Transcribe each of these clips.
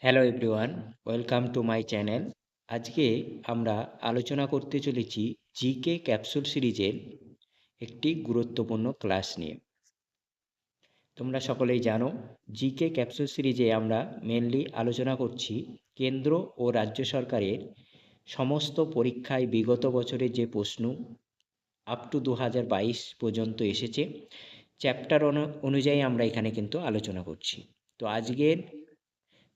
Hello everyone, welcome to my channel. আজকে আমরা আলোচনা করতে চলেছি জিকে ক্যাপসুল সিরিজের একটি গুরুত্বপূর্ণ ক্লাস নিয়ে। তোমরা সকলেই জানো, জিকে ক্যাপসুল সিরিজে আমরা মেনলি আলোচনা করছি কেন্দ্র ও রাজ্য সরকারের সমস্ত পরীক্ষায় বিগত বছরের যে প্রশ্ন আপ টু 2022 পর্যন্ত এসেছে, চ্যাপ্টার অনুযায়ী আমরা এখানে কিন্তু আলোচনা করছি। তো আজকের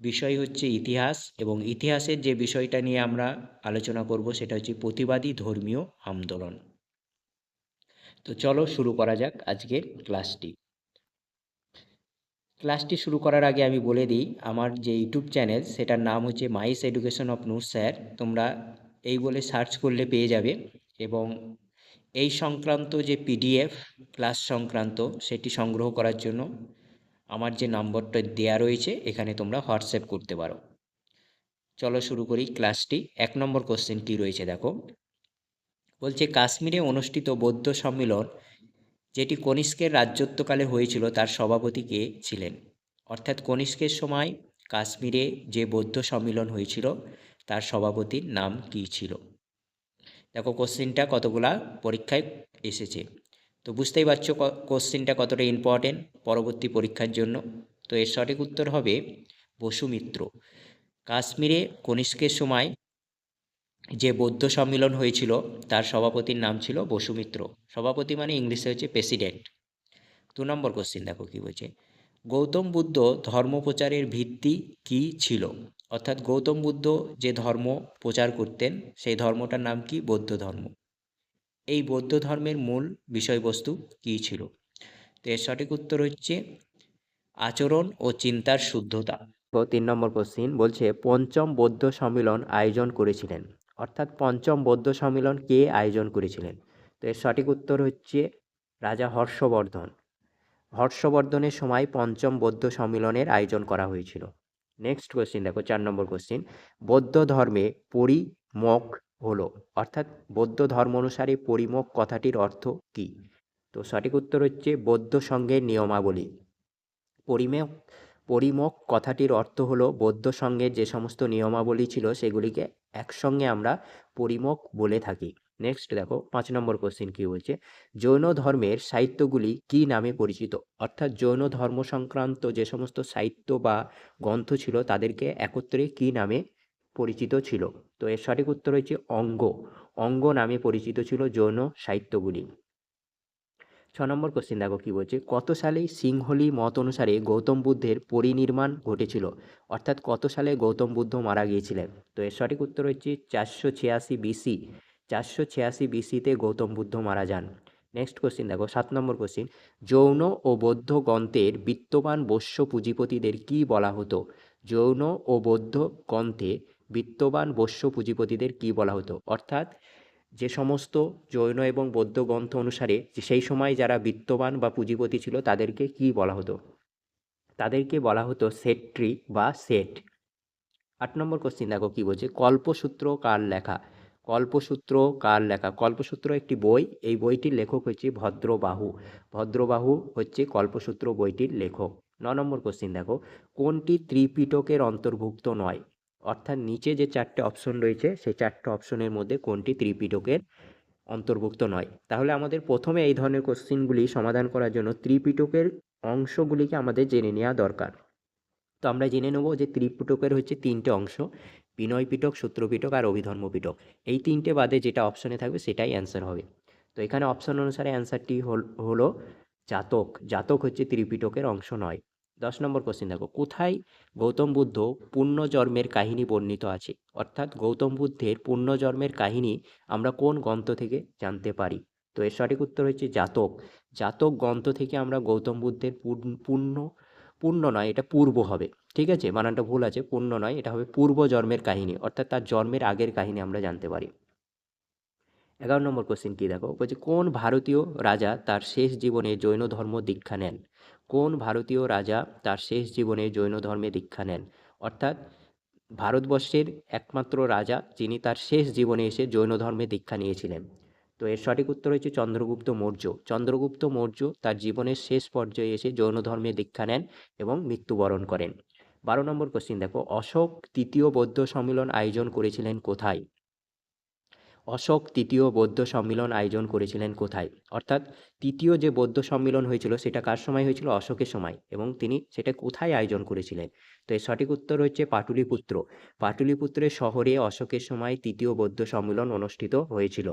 বিষয় হচ্ছে ইতিহাস, এবং ইতিহাসের যে বিষয়টা নিয়ে আমরা আলোচনা করব সেটা হচ্ছে প্রতিবাদী ধর্মীয় আন্দোলন। তো চলো শুরু করা যাক আজকের ক্লাসটি শুরু করার আগে আমি বলে দিই, আমার যে ইউটিউব চ্যানেল সেটার নাম হচ্ছে মাইস এডুকেশন অফ নূর স্যার। তোমরা এই বলে সার্চ করলে পেয়ে যাবে, এবং এই সংক্রান্ত যে পিডিএফ ক্লাস সংক্রান্ত সেটি সংগ্রহ করার জন্য আমার যে নম্বরটা দেয়া রয়েছে এখানে তোমরা হোয়াটসঅ্যাপ করতে পারো। চলো শুরু করি ক্লাসটি। 1 নম্বর কোশ্চেন কী রয়েছে দেখো। বলছে কাশ্মীরে অনুষ্ঠিত বৌদ্ধ সম্মেলন যেটি কনিষ্কের রাজত্বকালে হয়েছিল তার সভাপতি কে ছিলেন? অর্থাৎ কনিষ্কের সময় কাশ্মীরে যে বৌদ্ধ সম্মেলন হয়েছিল তার সভাপতির নাম কী ছিল? দেখো কোশ্চেনটা কতগুলা পরীক্ষায় এসেছে, তো বুঝতেই পারছো কোশ্চেনটা কতটা ইম্পর্টেন্ট পরবর্তী পরীক্ষার জন্য। তো এর সঠিক উত্তর হবে বসুমিত্র। কাশ্মীরে কনিষ্কের সময় যে বৌদ্ধ সম্মেলন হয়েছিল তার সভাপতির নাম ছিল বসুমিত্র। সভাপতি মানে ইংলিশে হচ্ছে প্রেসিডেন্ট। 2 নম্বর কোশ্চেন দেখো কী বলছে। গৌতম বুদ্ধ ধর্ম প্রচারের ভিত্তি কী ছিল? অর্থাৎ গৌতম বুদ্ধ যে ধর্ম প্রচার করতেন সেই ধর্মটার নাম কি? বৌদ্ধ ধর্ম। এই বৌদ্ধ ধর্মের মূল বিষয়বস্তু কী ছিল? তো এর সঠিক উত্তর হচ্ছে আচরণ ও চিন্তার শুদ্ধতা। তো 3 নম্বর কোশ্চিন বলছে পঞ্চম বৌদ্ধ সম্মেলন আয়োজন করেছিলেন, অর্থাৎ পঞ্চম বৌদ্ধ সম্মেলন কে আয়োজন করেছিলেন? তো এর সঠিক উত্তর হচ্ছে রাজা হর্ষবর্ধন। হর্ষবর্ধনের সময় পঞ্চম বৌদ্ধ সম্মেলনের আয়োজন করা হয়েছিল। নেক্সট কোশ্চিন দেখো 4 নম্বর কোশ্চিন। বৌদ্ধ ধর্মে পরিমোক্ষ হলো, অর্থাৎ বৌদ্ধ ধর্ম অনুসারে পরিমোক্ষ কথাটির অর্থ কী? তো সঠিক উত্তর হচ্ছে বৌদ্ধ সংঘের নিয়মাবলী। পরিমেয় পরিমোক্ষ কথাটির অর্থ হলো বৌদ্ধ সংঘের যে সমস্ত নিয়মাবলী ছিল সেগুলিকে একসঙ্গে আমরা পরিমোক্ষ বলে থাকি। নেক্সট দেখো 5 নম্বর কোশ্চিন কী বলছে। জৈন ধর্মের সাহিত্যগুলি কী নামে পরিচিত? অর্থাৎ জৈন ধর্ম সংক্রান্ত যে সমস্ত সাহিত্য বা গ্রন্থ ছিল তাদেরকে একত্রে কী নামে পরিচিত ছিল? তো এর সঠিক উত্তর হচ্ছে অঙ্গ। অঙ্গ নামে পরিচিত ছিল জৈন সাহিত্যগুলি। 6 নম্বর কোশ্চেন দেখো কী বলছে। কত সালে সিংহলি মত অনুসারে গৌতম বুদ্ধের পরিনির্মাণ ঘটেছিল? অর্থাৎ কত সালে গৌতম বুদ্ধ মারা গিয়েছিলেন? তো এর সঠিক উত্তর হচ্ছে 486 বিসি। 486 বিসিতে গৌতম বুদ্ধ মারা যান। নেক্সট কোশ্চেন দেখো 7 নম্বর কোশ্চেন। জৈন ও বৌদ্ধ গ্রন্থের বিত্তবান বৈশ্য পুঁজিপতিদের কী বলা হতো? জৈন ও বৌদ্ধ গ্রন্থে বিত্তবান বৈশ্য পুঁজিপতিদের কী বলা হতো? অর্থাৎ যে সমস্ত জৈন এবং বৌদ্ধ গ্রন্থ অনুসারে যে সেই সময় যারা বিত্তবান বা পুঁজিপতি ছিল তাদেরকে কী বলা হতো? তাদেরকে বলা হতো সেট্রি বা সেট। 8 নম্বর কোশ্চেন দেখো কী বলছে। কল্পসূত্র কার লেখা? কল্পসূত্র কার লেখা? কল্পসূত্র একটি বই, এই বইটির লেখক হচ্ছে ভদ্রবাহু। ভদ্রবাহু হচ্ছে কল্পসূত্র বইটির লেখক। 9 নম্বর কোশ্চেন দেখো। কোনটি ত্রিপিটকের অন্তর্ভুক্ত নয়? অর্থাৎ নিচে যে 4টে অপশন রয়েছে সেই 4টে অপশনের মধ্যে কোনটি ত্রিপিটকের অন্তর্ভুক্ত নয়? তাহলে আমাদের প্রথমে এই ধরনের কোশ্চেনগুলি সমাধান করার জন্য ত্রিপিটকের অংশগুলিকে আমাদের জেনে নেওয়া দরকার। তো আমরা জেনে নেব যে ত্রিপিটকের হচ্ছে 3টে অংশ, বিনয় পিটক, সূত্র পিটক আর অভিধর্ম পিটক। এই 3টে বাদে যেটা অপশনে থাকবে সেটাই অ্যান্সার হবে। তো এখানে অপশন অনুসারে অ্যান্সারটি হলো জাতক। জাতক হচ্ছে ত্রিপিটকের অংশ নয়। 10 নম্বর কোশ্চেন দেখো। কোথায় গৌতম বুদ্ধ পুনর্জন্মের কাহিনী বর্ণিত আছে? অর্থাৎ গৌতম বুদ্ধের পুনর্জন্মের কাহিনী আমরা কোন গ্রন্থ থেকে জানতে পারি? তো এর সঠিক উত্তর হচ্ছে জাতক। জাতক গ্রন্থ থেকে আমরা গৌতম বুদ্ধের পূর্ণ নয়, এটা পূর্ব হবে। ঠিক আছে, বানানটা ভুল আছে, পূর্ণ নয়, এটা হবে পূর্ব জন্মের কাহিনী, অর্থাৎ তার জন্মের আগের কাহিনী আমরা জানতে পারি। 11 নম্বর কোশ্চেন কী দেখো বলছে। কোন ভারতীয় রাজা তার শেষ জীবনে জৈন ধর্ম দীক্ষা নেন? কোন ভারতীয় রাজা তার শেষ জীবনে জৈন ধর্মে দীক্ষা নেন? অর্থাৎ ভারতবর্ষের একমাত্র রাজা যিনি তার শেষ জীবনে এসে জৈন ধর্মে দীক্ষা নিয়েছিলেন। তো এর সঠিক উত্তর হচ্ছে চন্দ্রগুপ্ত মৌর্য। চন্দ্রগুপ্ত মৌর্য তার জীবনের শেষ পর্যায়ে এসে জৈন ধর্মে দীক্ষা নেন এবং মৃত্যুবরণ করেন। নম্বর কোশ্চিন দেখো, অশোক তৃতীয় বৌদ্ধ সম্মেলন আয়োজন করেছিলেন কোথায়? অশোক তৃতীয় বৌদ্ধ সম্মেলন আয়োজন করেছিলেন কোথায়? অর্থাৎ তৃতীয় যে বৌদ্ধ সম্মেলন হয়েছিল সেটা কার সময় হয়েছিল? অশোকের সময়। এবং তিনি সেটা কোথায় আয়োজন করেছিলেন? তো এর সঠিক উত্তর হচ্ছে পাটলিপুত্র। পাটলিপুত্রের শহরে অশোকের সময় তৃতীয় বৌদ্ধ সম্মেলন অনুষ্ঠিত হয়েছিল।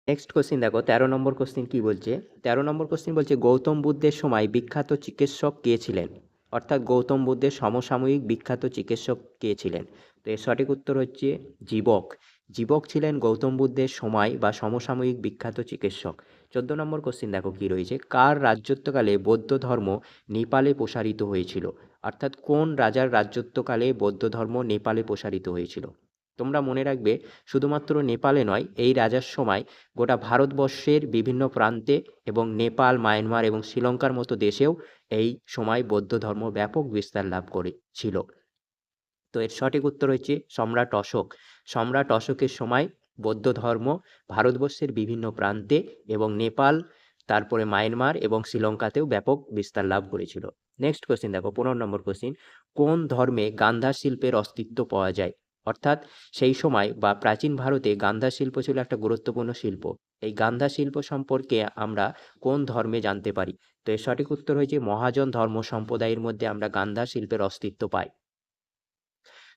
নেক্সট কোশ্চিন দেখো, 13 নম্বর কোশ্চিন কি বলছে? 13 নম্বর কোশ্চিন বলছে, গৌতম বুদ্ধের সময় বিখ্যাত চিকিৎসক কে ছিলেন? অর্থাৎ গৌতম বুদ্ধের সমসাময়িক বিখ্যাত চিকিৎসক কে ছিলেন? তো এর সঠিক উত্তর হচ্ছে জীবক। জীবক ছিলেন গৌতম বুদ্ধের সময় বা সমসাময়িক বিখ্যাত চিকিৎসক। 14 নম্বর কোশ্চিন দেখো কি রয়েছে, কার রাজত্বকালে বৌদ্ধ ধর্ম নেপালে প্রসারিত হয়েছিল? অর্থাৎ কোন রাজার রাজত্বকালে বৌদ্ধ ধর্ম নেপালে প্রসারিত হয়েছিল? তোমরা মনে রাখবে, শুধুমাত্র নেপালে নয়, এই রাজার সময় গোটা ভারতবর্ষের বিভিন্ন প্রান্তে এবং নেপাল, মায়ানমার এবং শ্রীলঙ্কার মতো দেশেও এই সময় বৌদ্ধ ধর্ম ব্যাপক বিস্তার লাভ করেছিল। তো এর সঠিক উত্তর হচ্ছে সম্রাট অশোক। সম্রাট অশোকের সময় বৌদ্ধ ধর্ম ভারতবর্ষের বিভিন্ন প্রান্তে এবং নেপাল, তারপরে মায়ানমার এবং শ্রীলঙ্কাতেও ব্যাপক বিস্তার লাভ করেছিল। নেক্সট কোশ্চিন দেখো, 15 নম্বর কোশ্চিন, কোন ধর্মে গান্ধা শিল্পের অস্তিত্ব পাওয়া যায়? অর্থাৎ সেই সময় বা প্রাচীন ভারতে গান্ধা শিল্প ছিল একটা গুরুত্বপূর্ণ শিল্প। এই গান্ধা শিল্প সম্পর্কে আমরা কোন ধর্মে জানতে পারি? তো এর সঠিক উত্তর হচ্ছে মহাজন ধর্ম সম্প্রদায়ের মধ্যে আমরা গান্ধা শিল্পের অস্তিত্ব পাই।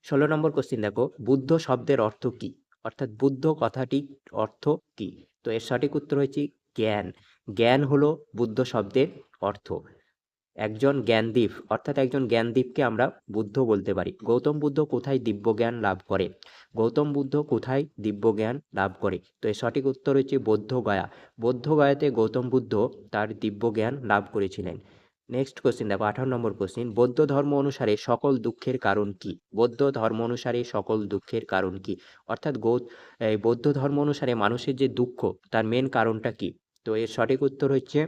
16 নম্বর কোশ্চিন দেখো, বুদ্ধ শব্দের অর্থ কী? অর্থাৎ বুদ্ধ কথাটির অর্থ কী? তো এর সঠিক উত্তর হচ্ছে জ্ঞান। জ্ঞান হলো বুদ্ধ শব্দের অর্থ। একজন জ্ঞানদীপ, অর্থাৎ একজন জ্ঞানদীপকে আমরা বুদ্ধ বলতে পারি। গৌতম বুদ্ধ কোথায় দিব্যজ্ঞান লাভ করে? গৌতম বুদ্ধ কোথায় দিব্যজ্ঞান লাভ করে? তো এর সঠিক উত্তর হচ্ছে বোদ্ধগয়া। বোদ্ধগয়াতে গৌতম বুদ্ধ তার দিব্যজ্ঞান লাভ করেছিলেন। নেক্সট কোশ্চিন দেখো, 18 নম্বর কোশ্চিন, বৌদ্ধ ধর্ম অনুসারে সকল দুঃখের কারণ কি? বৌদ্ধ ধর্ম অনুসারে সকল দুঃখের কারণ কি? অর্থাৎ বৌদ্ধ ধর্ম অনুসারে মানুষের যে দুঃখ, তার মেন কারণটা কি? তো এর সঠিক উত্তর হচ্ছে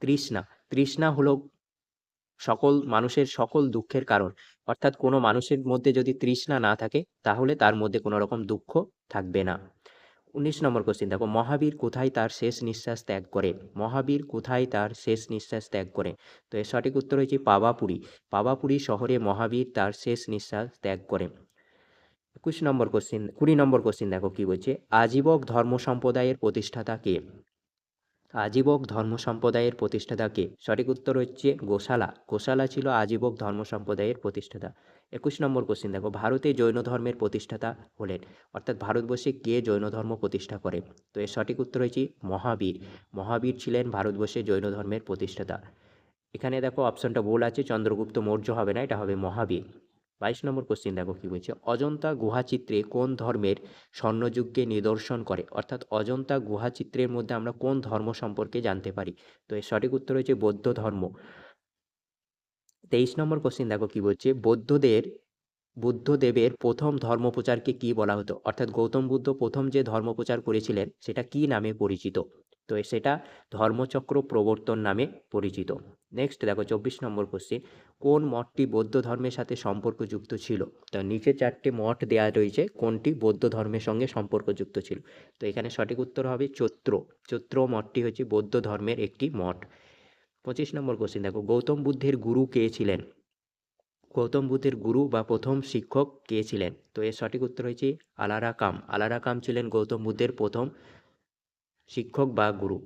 তৃষ্ণা। তৃষ্ণা হলো মানুষের সকল দুঃখের কারণ। অর্থাৎ কোনো মানুষের মধ্যে যদি তৃষ্ণা না থাকে তাহলে তার মধ্যে কোনো রকম দুঃখ থাকবে না। 19 নম্বর কোশ্চিন দেখো, মহাবীর কোথায় তার শেষ নিঃশ্বাস ত্যাগ করে? মহাবীর কোথায় তার শেষ নিঃশ্বাস ত্যাগ করে? তো এর সঠিক উত্তর হচ্ছে পাওয়াপুরী। পাওয়াপুরী শহরে মহাবীর তার শেষ নিঃশ্বাস ত্যাগ করে। 20 নম্বর কোশ্চিন দেখো কি বলছে, আজীবক ধর্ম সম্প্রদায়ের প্রতিষ্ঠাতা কে? আজীবক ধর্ম সম্প্রদায়ের প্রতিষ্ঠাতা কে? সঠিক উত্তর হচ্ছে গোশালা। গোশালা ছিল আজীবক ধর্ম সম্প্রদায়ের প্রতিষ্ঠাতা। 21 নম্বর কোশ্চিন দেখো, ভারতে জৈন ধর্মের প্রতিষ্ঠাতা হলেন? অর্থাৎ ভারতবর্ষে কে জৈন ধর্ম প্রতিষ্ঠা করে? তো এর সঠিক উত্তর হচ্ছে মহাবীর। মহাবীর ছিলেন ভারতবর্ষে জৈন ধর্মের প্রতিষ্ঠাতা। এখানে দেখো অপশনটা ভুল আছে, চন্দ্রগুপ্ত মৌর্য হবে না, এটা হবে মহাবীর। 22 নম্বর কোশ্চিন দেখো কি বলছে, অজন্তা গুহাচিত্রে কোন ধর্মের স্বর্ণযুগকে নিদর্শন করে? অর্থাৎ অজন্তা গুহাচিত্রের মধ্যে আমরা কোন ধর্ম সম্পর্কে জানতে পারি? তো এর সঠিক উত্তর হচ্ছে বৌদ্ধ ধর্ম। 23 নম্বর কোশ্চিন দেখো কি বলছে, বুদ্ধদেবের প্রথম ধর্মপ্রচারকে কি বলা হতো? অর্থাৎ গৌতম বুদ্ধ প্রথম যে ধর্মপ্রচার করেছিলেন সেটা কি নামে পরিচিত? তো সেটা ধর্মচক্র প্রবর্তন নামে পরিচিত। নেক্সট দেখো 24 নম্বর কোশ্চেন, কোন মঠটি বৌদ্ধ ধর্মের সাথে সম্পর্কযুক্ত ছিল? তো নিচে 4টে মঠ দেওয়া রয়েছে, কোনটি বৌদ্ধ ধর্মের সঙ্গে সম্পর্কযুক্ত ছিল? তো এখানে সঠিক উত্তর হবে চৈত্র। চৈত্র মঠটি হচ্ছে বৌদ্ধ ধর্মের একটি মঠ। 25 নম্বর কোশ্চেন দেখো, গৌতম বুদ্ধের গুরু কে ছিলেন? গৌতম বুদ্ধের গুরু বা প্রথম শিক্ষক কে ছিলেন? তো এর সঠিক উত্তর হচ্ছে আলারাকাম। আলারাকাম ছিলেন গৌতম বুদ্ধের প্রথম শিক্ষক বা গুরু।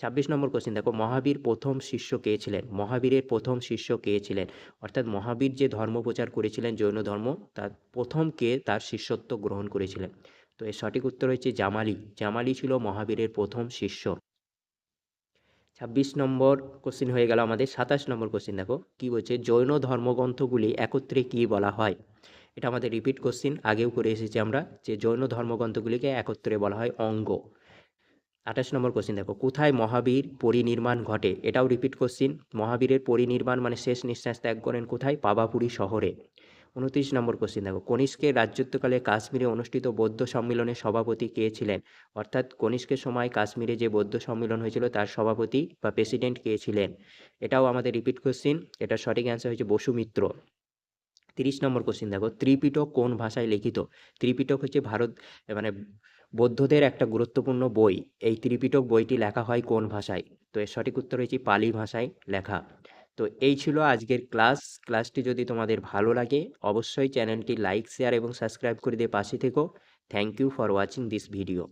26 নম্বর কোশ্চেন দেখো, মহাবীর প্রথম শিষ্য কে ছিলেন? মহাবীরের প্রথম শিষ্য কে ছিলেন? অর্থাৎ মহাবীর যে ধর্ম প্রচার করেছিলেন জৈন ধর্ম, তার প্রথম কে তার শিষ্যত্ব গ্রহণ করেছিলেন? তো এর সঠিক উত্তর হচ্ছে জামালি। জামালি ছিল মহাবীরের প্রথম শিষ্য। 26 নম্বর কোশ্চিন হয়ে গেল আমাদের। 27 নম্বর কোশ্চিন দেখো কি বলছে, জৈন ধর্মগ্রন্থগুলি একত্রে কি বলা হয়? এটা আমাদের রিপিট কোশ্চিন, আগেও করে এসেছি আমরা, যে জৈন ধর্মগ্রন্থগুলিকে একত্রে বলা হয় অঙ্গ। 28 নম্বর কোশ্চিন দেখো, কোথায় মহাবীর পরিনির্মাণ ঘটে? এটাও রিপিট কোশ্চিন। মহাবীরের পরিনির্মাণ মানে শেষ নিঃশ্বাস ত্যাগ করেন কোথায়? পাবাপুরী শহরে। 29 নম্বর কোশ্চিন দেখো, কনিষ্কের রাজত্বকালে কাশ্মীরে অনুষ্ঠিত বৌদ্ধ সম্মেলনের সভাপতি কে ছিলেন? অর্থাৎ কনিষ্কের সময় কাশ্মীরে যে বৌদ্ধ সম্মেলন হয়েছিল তার সভাপতি বা প্রেসিডেন্ট কে ছিলেন? এটাও আমাদের রিপিট কোশ্চিন। এটার সঠিক অ্যান্সার হচ্ছে বসুমিত্র। 30 নম্বর কোশ্চিন দেখো, ত্রিপিটক কোন ভাষায় লিখিত? ত্রিপিটক হচ্ছে মানে বৌদ্ধদের একটা গুরুত্বপূর্ণ বই। এই ত্রিপিটক বইটি লেখা হয় কোন ভাষায়? তো এর সঠিক উত্তর হচ্ছে পালি ভাষায় লেখা। তো এই ছিল আজকের ক্লাসটি যদি তোমাদের ভালো লাগে অবশ্যই চ্যানেলটি লাইক শেয়ার এবং সাবস্ক্রাইব করে দিয়ে পাশে থেকো। Thank you for watching this video.